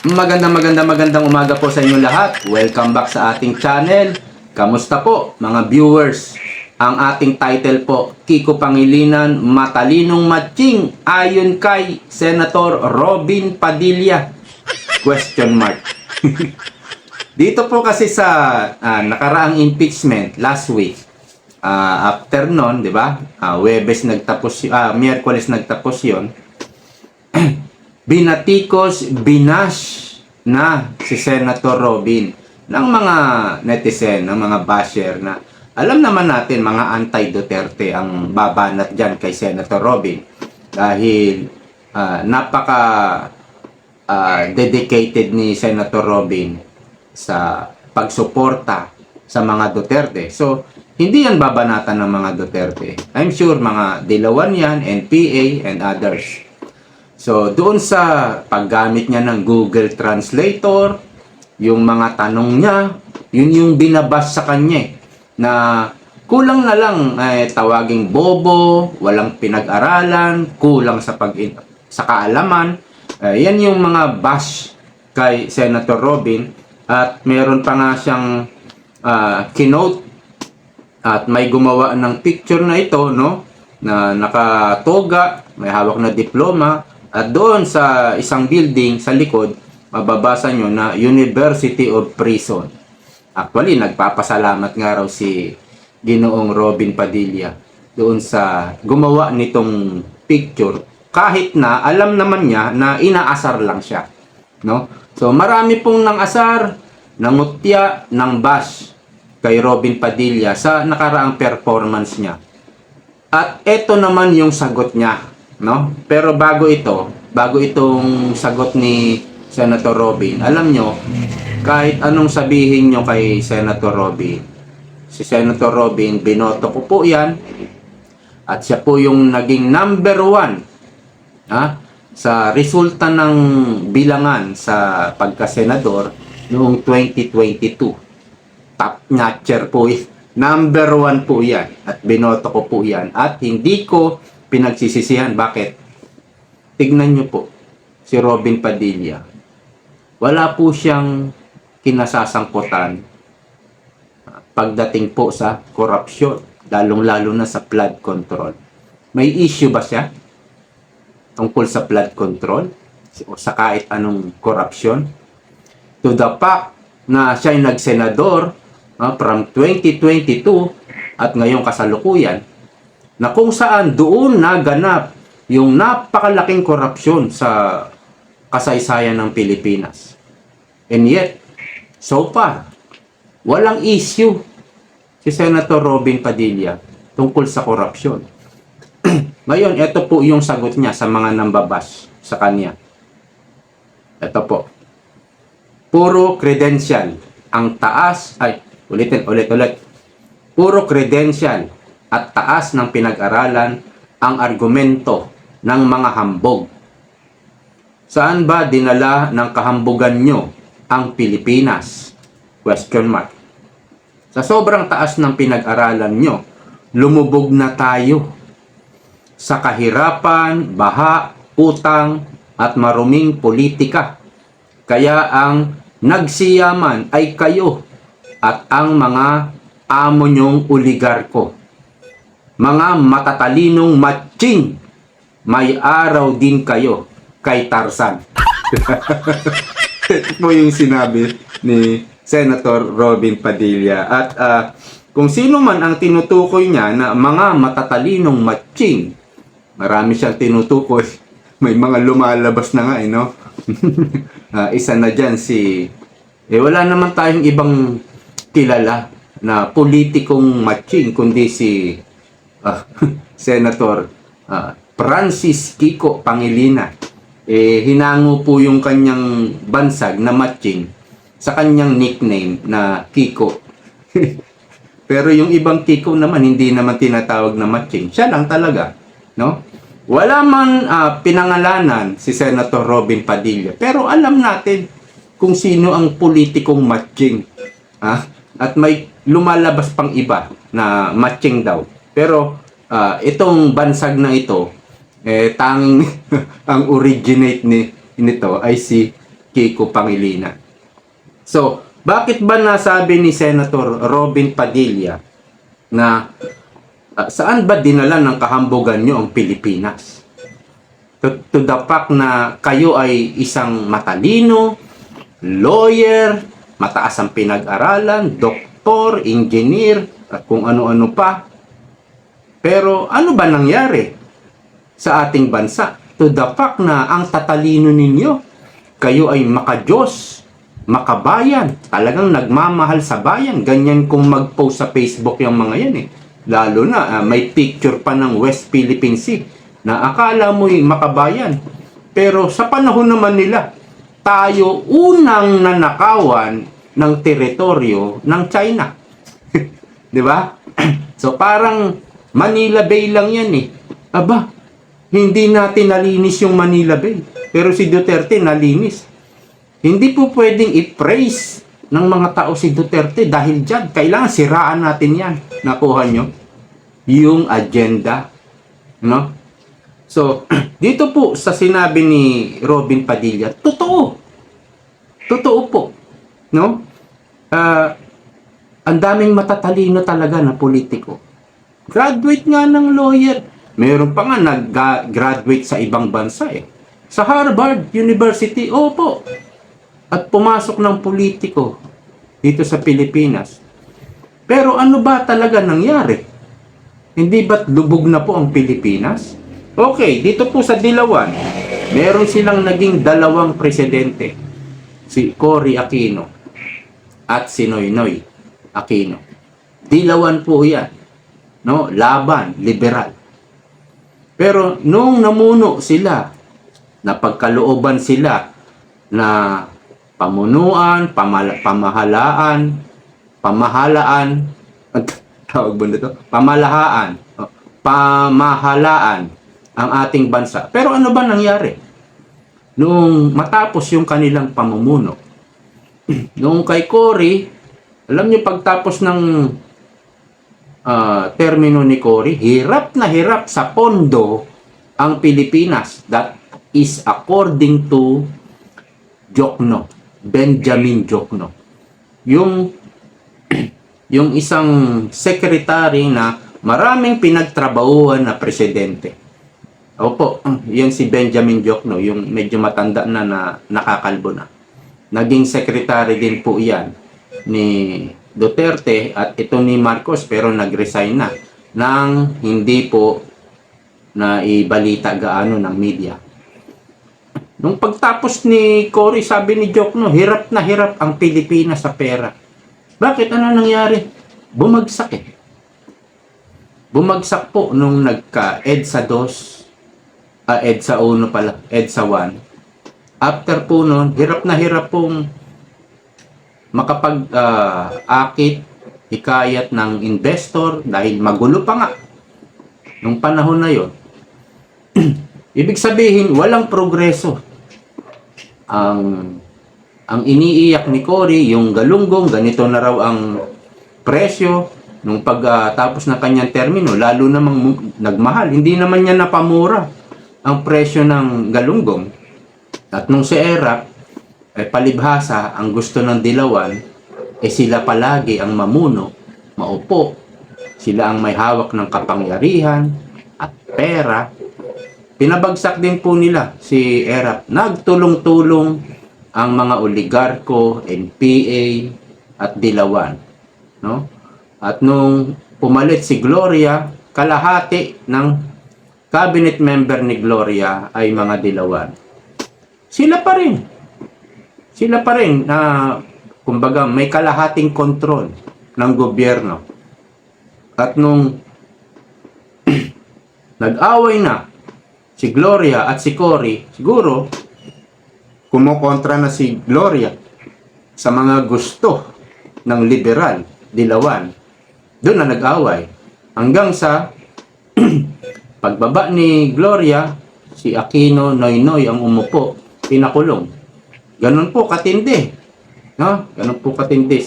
Magandang umaga po sa inyo lahat. Welcome back sa ating channel. Kamusta po mga viewers? Ang ating title po, Kiko Pangilinan, Matalinong Matching ayon kay Senator Robin Padilla? Question mark. Dito po kasi sa nakaraang impeachment last week, after nun, di ba? Webes nagtapos, Miyerkules nagtapos yon. Binatikos, binash na si Senator Robin ng mga netizen, ng mga basher na alam naman natin mga anti-Duterte ang babanat dyan kay Senator Robin dahil napaka dedicated ni Senator Robin sa pagsuporta sa mga Duterte. So, hindi yan babanatan ng mga Duterte. I'm sure mga Dilawan yan, NPA, and others. So, doon sa paggamit niya ng Google Translator, yung mga tanong niya, yun yung binabas sa kanya na kulang na lang tawaging bobo, walang pinag-aralan, kulang sa kaalaman. Yan yung mga bash kay Senator Robin at meron pa nga siyang keynote at may gumawa ng picture na ito, no, na nakatoga, may hawak na diploma. At doon sa isang building sa likod, mababasa nyo na University of Prison. Actually, nagpapasalamat nga raw si Ginoong Robin Padilla doon sa gumawa nitong picture. Kahit na alam naman niya na inaasar lang siya. No? So marami pong nang asar, nangutya, nang bash kay Robin Padilla sa nakaraang performance niya. At eto naman yung sagot niya. No? Pero bago itong sagot ni Senator Robin, alam nyo, kahit anong sabihin nyo kay Senator Robin, si Senator Robin, binoto ko po yan, at siya po yung naging number 1 sa resulta ng bilangan sa pagkasenador noong 2022. Top notcher po yan. Number 1 po yan. At binoto ko po yan. At hindi ko pinagsisisihan. Bakit? Tignan nyo po si Robin Padilla. Wala po siyang kinasasangkutan pagdating po sa korupsyon, lalong-lalo na sa flood control. May issue ba siya tungkol sa flood control o sa kahit anong korupsyon? To the fact na siya ay nagsenador from 2022 at ngayong kasalukuyan, na kung saan doon naganap yung napakalaking korupsyon sa kasaysayan ng Pilipinas. And yet, so far, walang issue si Senator Robin Padilla tungkol sa korupsyon. Ngayon, ito po yung sagot niya sa mga nambabas sa kanya. Ito po. Puro credential. Ang taas, ulit. Puro credential at taas ng pinag-aralan ang argumento ng mga hambog. Saan ba dinala ng kahambugan nyo ang Pilipinas? Question mark. Sa sobrang taas ng pinag-aralan nyo, lumubog na tayo sa kahirapan, baha, utang, at maruming politika. Kaya ang nagsiyaman ay kayo at ang mga amo nyong oligarko. Mga matatalinong matching, may araw din kayo kay Tarzan. Ito po yung sinabi ni Senator Robin Padilla. At kung sino man ang tinutukoy niya na mga matatalinong matching, marami siyang tinutukoy. May mga lumalabas na nga, no? Isa na dyan wala naman tayong ibang kilala na politikong matching, kundi si Senator Francis Kiko Pangilinan. Hinango po yung kanyang bansag na matching sa kanyang nickname na Kiko. Pero yung ibang Kiko naman, hindi naman tinatawag na matching. Siya lang talaga, no? Wala man pinangalanan si Senator Robin Padilla, pero alam natin kung sino ang politikong matching. At may lumalabas pang iba na matching daw. Pero itong bansag na ito, tanging ang originate nito ay si Kiko Pangilinan. So, bakit ba nasabi ni Senator Robin Padilla na saan ba dinala ng kahambugan nyo ang Pilipinas? To the fact na kayo ay isang matalino, lawyer, mataas ang pinag-aralan, doktor, engineer, at kung ano-ano pa. Pero ano ba nangyari sa ating bansa? To the fact na ang tatalino ninyo, kayo ay makadiyos, makabayan, talagang nagmamahal sa bayan. Ganyan kung mag-post sa Facebook yung mga yan eh. Lalo na may picture pa ng West Philippine Sea na akala mo'y makabayan. Pero sa panahon naman nila, tayo unang nanakawan ng teritoryo ng China. Di ba? So parang Manila Bay lang yan eh. Aba, hindi natin nalinis yung Manila Bay. Pero si Duterte nalinis. Hindi po pwedeng i-praise ng mga tao si Duterte dahil dyan. Kailangan siraan natin yan. Nakuha nyo? Yung agenda. No? So, dito po sa sinabi ni Robin Padilla, totoo. Totoo po. No? Ang daming matatalino talaga na politiko. Graduate nga ng lawyer. Meron pa nga nag-graduate sa ibang bansa eh. Sa Harvard University, opo. At pumasok ng politiko dito sa Pilipinas. Pero ano ba talaga nangyari? Hindi ba't lubog na po ang Pilipinas? Okay, dito po sa Dilawan, meron silang naging dalawang presidente. Si Cory Aquino at si Noynoy Aquino. Dilawan po yan. No? Laban, liberal. Pero nung namuno sila, napagkalooban sila na pamunuan, pamahalaan, tawag ba nito? Pamahalaan ang ating bansa. Pero ano ba nangyari? Nung matapos yung kanilang pamumuno, nung kay Cory, alam niyo pagtapos ng termino ni Cory, hirap na hirap sa pondo ang Pilipinas. That is according to Jokno, Benjamin Jokno. Yung isang secretary na maraming pinagtrabahuan na presidente. Opo, yan si Benjamin Jokno, yung medyo matanda na nakakalbo na. Naging secretary din po yan ni Duterte at ito ni Marcos pero nag-resign na nang hindi po na ibalita gaano ng media. Nung pagtapos ni Cory, sabi ni Jokno, hirap na hirap ang Pilipinas sa pera. Bakit? Ano nangyari? Bumagsak eh. Bumagsak po nung nagka-EDSA 2, EDSA 1 pala, EDSA 1. After po nun, hirap na hirap pong makapag-akit, hikayat ng investor dahil magulo pa nga nung panahon na yon. Ibig sabihin, walang progreso. Ang iniiyak ni Cory, yung galunggong, ganito na raw ang presyo nung pagtapos ng kanyang termino, lalo namang nagmahal. Hindi naman niya napamura ang presyo ng galunggong. At nung si Erap, palibhasa, ang gusto ng Dilawan, sila palagi ang mamuno, maupo. Sila ang may hawak ng kapangyarihan at pera. Pinabagsak din po nila si Erap. Nagtulong-tulong ang mga oligarko, NPA at Dilawan. No? At nung pumalit si Gloria, kalahati ng cabinet member ni Gloria ay mga Dilawan. Sila pa rin na kumbaga may kalahating kontrol ng gobyerno. At nung nag-away na si Gloria at si Cory, siguro kumokontra na si Gloria sa mga gusto ng liberal, Dilawan. Doon na nag-away. Hanggang sa pagbaba ni Gloria, si Aquino, Noynoy ang umupo, pinakulong. Ganun po katindi. No? Ganun po katindi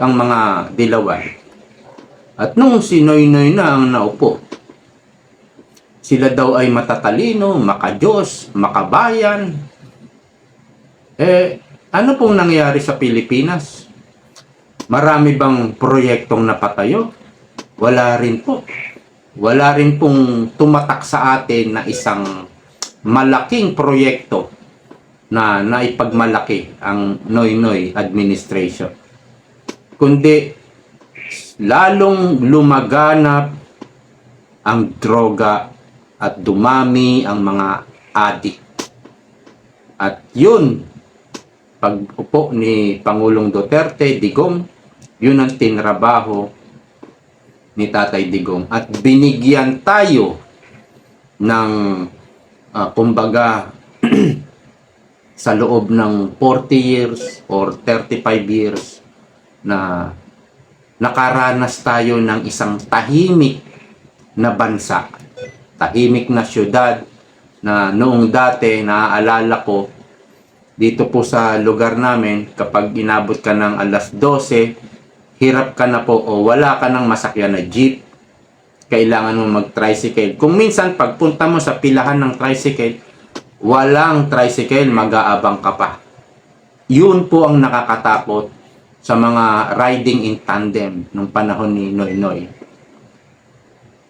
ang mga Dilawan. At nung si Noynoy na ang naupo, sila daw ay matatalino, makadiyos, makabayan. Ano pong nangyari sa Pilipinas? Marami bang proyektong napatayo? Wala rin po. Wala rin pong tumatak sa atin na isang malaking proyekto na naipagmalaki ang Noynoy administration. Kundi lalong lumaganap ang droga at dumami ang mga adik. At yun, pag-upo ni Pangulong Duterte, Digong, yun ang tinrabaho ni Tatay Digong. At binigyan tayo ng, kumbaga, sa loob ng 40 years or 35 years na nakaranas tayo ng isang tahimik na bansa, tahimik na syudad na noong dati, naaalala ko, dito po sa lugar namin, kapag inabot ka ng alas 12, hirap ka na po o wala ka ng masakyan na jeep, kailangan mo mag-tricycle. Kung minsan, pagpunta mo sa pilahan ng tricycle, walang tricycle, mag-aabang ka pa. Yun po ang nakakatakot sa mga riding in tandem nung panahon ni Noynoy.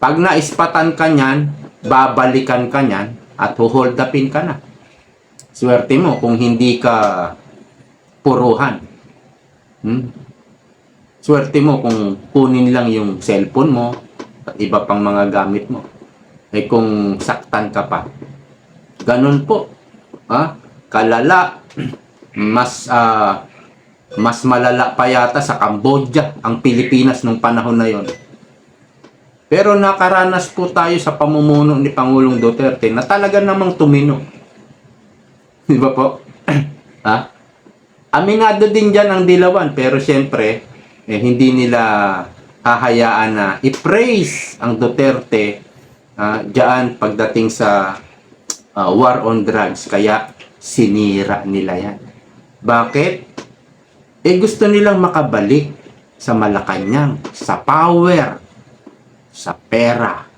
Pag naispatan ka niyan, babalikan ka niyan, at hold upin ka na. Swerte mo kung hindi ka puruhan. Swerte mo kung kunin lang yung cellphone mo at iba pang mga gamit mo. Kung saktan ka pa. Ganun po. Kalala. Mas malala pa yata sa Cambodia ang Pilipinas nung panahon na yon. Pero nakaranas po tayo sa pamumuno ni Pangulong Duterte na talaga namang tumino. Di ba po? Aminado din dyan ang Dilawan, pero siyempre, hindi nila hahayaan na i-praise ang Duterte dyan pagdating sa war on drugs. Kaya sinira nila yan. Bakit? Gusto nilang makabalik sa Malacanang, sa power, sa pera.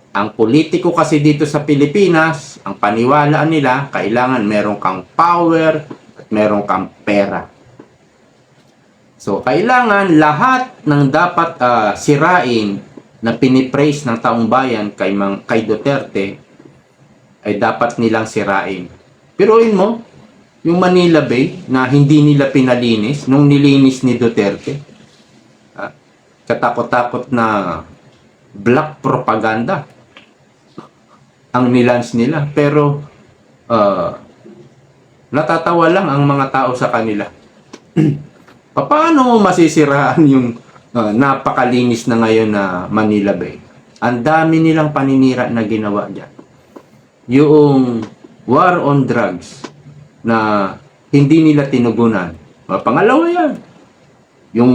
Ang politiko kasi dito sa Pilipinas, ang paniwalaan nila, kailangan meron kang power at meron kang pera. So, kailangan lahat ng dapat sirain na pinipraise ng taong bayan kay Duterte ay dapat nilang sirain. Piruin mo, yung Manila Bay na hindi nila pinalinis nung nilinis ni Duterte. Katakot-takot na black propaganda ang nilans nila, pero natatawa lang ang mga tao sa kanila. Paano mo masisiraan yung napakalinis na ngayon na Manila Bay? Ang dami nilang paninira na ginawa dyan. Yung war on drugs na hindi nila tinugunan. Pangalawa yan. Yung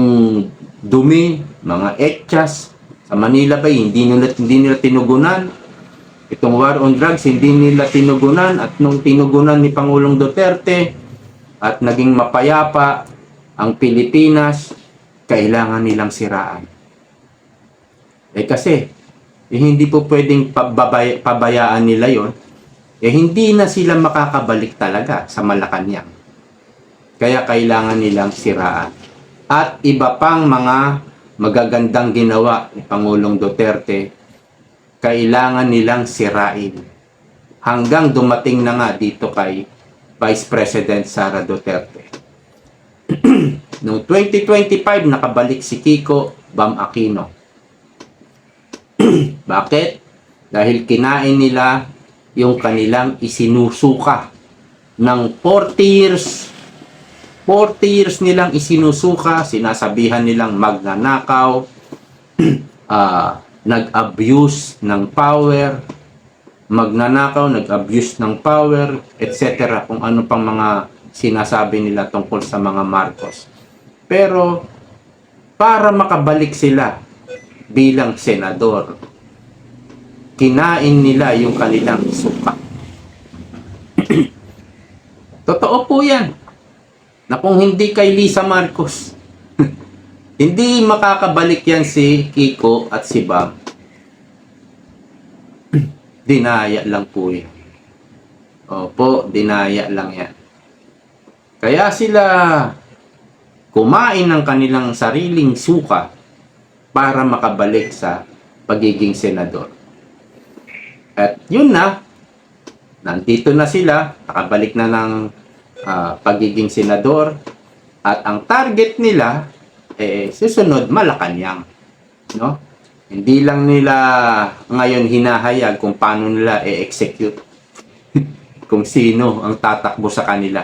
dumi, mga etchas sa Manila Bay, hindi nila tinugunan. Itong war on drugs, hindi nila tinugunan, at nung tinugunan ni Pangulong Duterte at naging mapayapa ang Pilipinas, kailangan nilang siraan. Kasi, hindi po pwedeng pabayaan nila yon. Hindi na sila makakabalik talaga sa Malacanang. Kaya kailangan nilang siraan. At iba pang mga magagandang ginawa ni Pangulong Duterte, kailangan nilang sirain. Hanggang dumating na nga dito kay Vice President Sara Duterte. Noong 2025, nakabalik si Kiko Bam Aquino. Bakit? Dahil kinain nila yung kanilang isinusuka ng 40 years. 40 years nilang isinusuka, sinasabihan nilang magnanakaw, nag-abuse ng power, magnanakaw, nag-abuse ng power, etc. Kung ano pang mga sinasabi nila tungkol sa mga Marcos. Pero, para makabalik sila bilang senador, kinain nila yung kanilang suka. Totoo po yan. Na kung hindi kay Lisa Marcos, hindi makakabalik yan si Kiko at si Bam. Dinaya lang po yan. Opo, dinaya lang yan. Kaya sila kumain ng kanilang sariling suka para makabalik sa pagiging senador. At yun na, nandito na sila, nakabalik na ng pagiging senador, at ang target nila, susunod, Malacanang. No? Hindi lang nila ngayon hinahayag kung paano nila i-execute kung sino ang tatakbo sa kanila.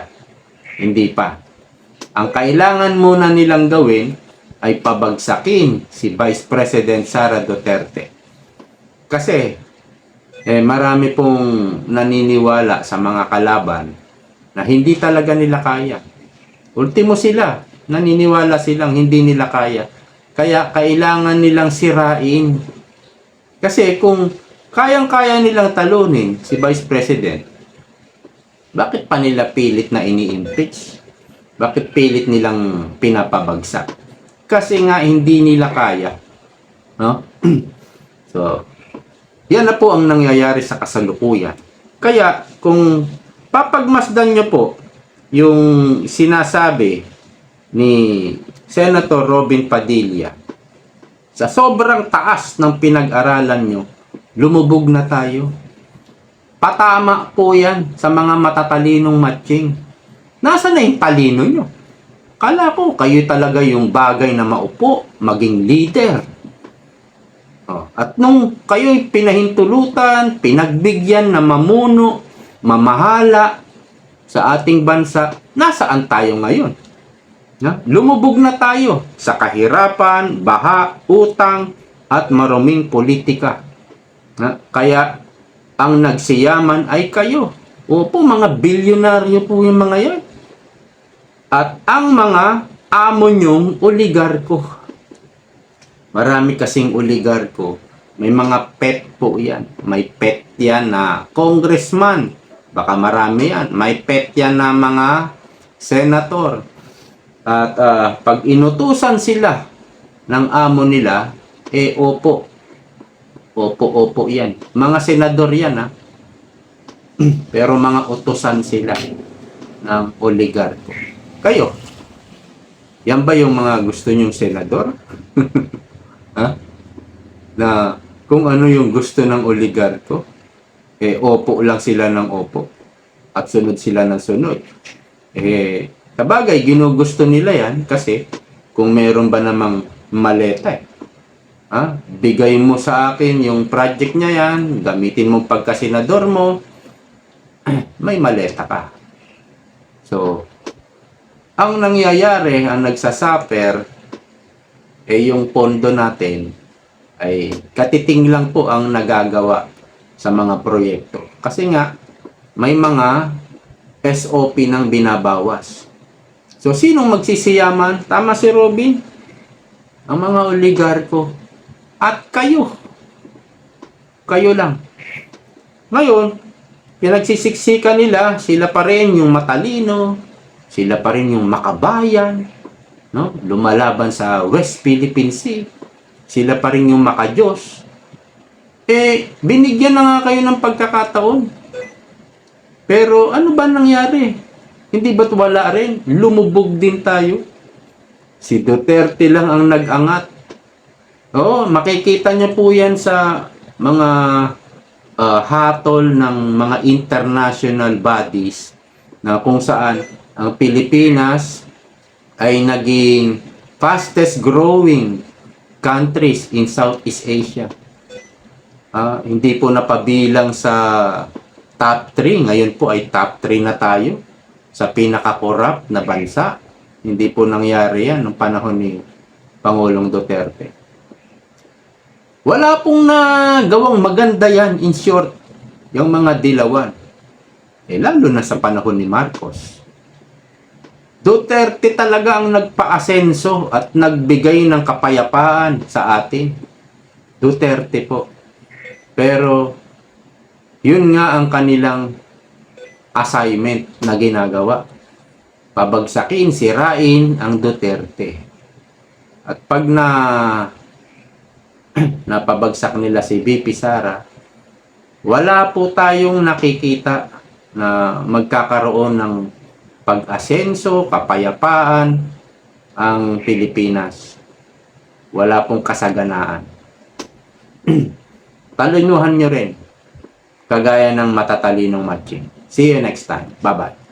Hindi pa. Ang kailangan muna nilang gawin ay pabagsakin si Vice President Sara Duterte. Kasi marami pong naniniwala sa mga kalaban na hindi talaga nila kaya. Ultimo sila, naniniwala silang hindi nila kaya. Kaya kailangan nilang sirain. Kasi kung kayang-kaya nilang talunin si Vice President, bakit pa nila pilit na ini-impeach? Bakit pilit nilang pinapabagsak? Kasi nga hindi nila kaya. No? So, yan na po ang nangyayari sa kasalukuyan. Kaya, kung papagmasdan nyo po yung sinasabi ni Senator Robin Padilla, sa sobrang taas ng pinag-aralan nyo, lumubog na tayo. Patama po yan sa mga matatalinong matching. Nasaan na yung talino nyo? Kala ko, kayo talaga yung bagay na maupo, maging leader. At nung kayo'y pinahintulutan, pinagbigyan na mamuno, mamahala sa ating bansa, nasaan tayo ngayon? Lumubog na tayo sa kahirapan, baha, utang, at maruming politika. Kaya, ang nagsiyaman ay kayo. Opo, mga bilyonaryo po yung mga yan. At ang mga amo nyong oligarko. Marami kasing oligarko. May mga pet po yan. May pet yan na congressman. Baka marami yan. May pet yan na mga senator. At pag inutusan sila ng amo nila, opo. Opo yan. Mga senador yan, ha. Pero mga utusan sila ng oligarko. Kayo, yan ba yung mga gusto nyong senador? Ha? Na kung ano yung gusto ng oligarko, opo lang sila ng opo at sunod sila ng sunod. Sabagay, ginugusto nila yan kasi kung meron ba namang maleta, bigay mo sa akin yung project niya yan, gamitin mo pagka-senador mo, may maleta ka. So, ang nangyayari, ang nagsasuffer, yung pondo natin ay katiting lang po ang nagagawa sa mga proyekto. Kasi nga, may mga SOP nang binabawas. So, sinong magsisiyaman? Tama si Robin? Ang mga oligarko. At kayo. Kayo lang. Ngayon, pinagsisiksikan nila, sila pa rin yung matalino, sila pa rin yung makabayan, no? Lumalaban sa West Philippine Sea. Sila pa rin yung makadiyos. Binigyan na nga kayo ng pagkakataon. Pero ano ba nangyari? Hindi ba't wala rin? Lumubog din tayo. Si Duterte lang ang nag-angat. Oo, makikita niyo po yan sa mga hatol ng mga international bodies na kung saan ang Pilipinas ay naging fastest growing countries in Southeast Asia. Hindi po napabilang sa top 3. Ngayon po ay top 3 na tayo sa pinaka-corrupt na bansa. Hindi po nangyari yan noong panahon ni Pangulong Duterte. Wala pong nagawang maganda yan, in short, yung mga dilawan. Lalo na sa panahon ni Marcos. Duterte talaga ang nagpa-asenso at nagbigay ng kapayapaan sa atin. Duterte po. Pero, yun nga ang kanilang assignment na ginagawa. Pabagsakin, sirain ang Duterte. At pag napabagsak nila si VP Sara, wala po tayong nakikita na magkakaroon ng pag-asenso, kapayapaan ang Pilipinas. Wala pong kasaganaan. Talunuhan nyo rin, kagaya ng matatalinong matching. See you next time. Bye-bye.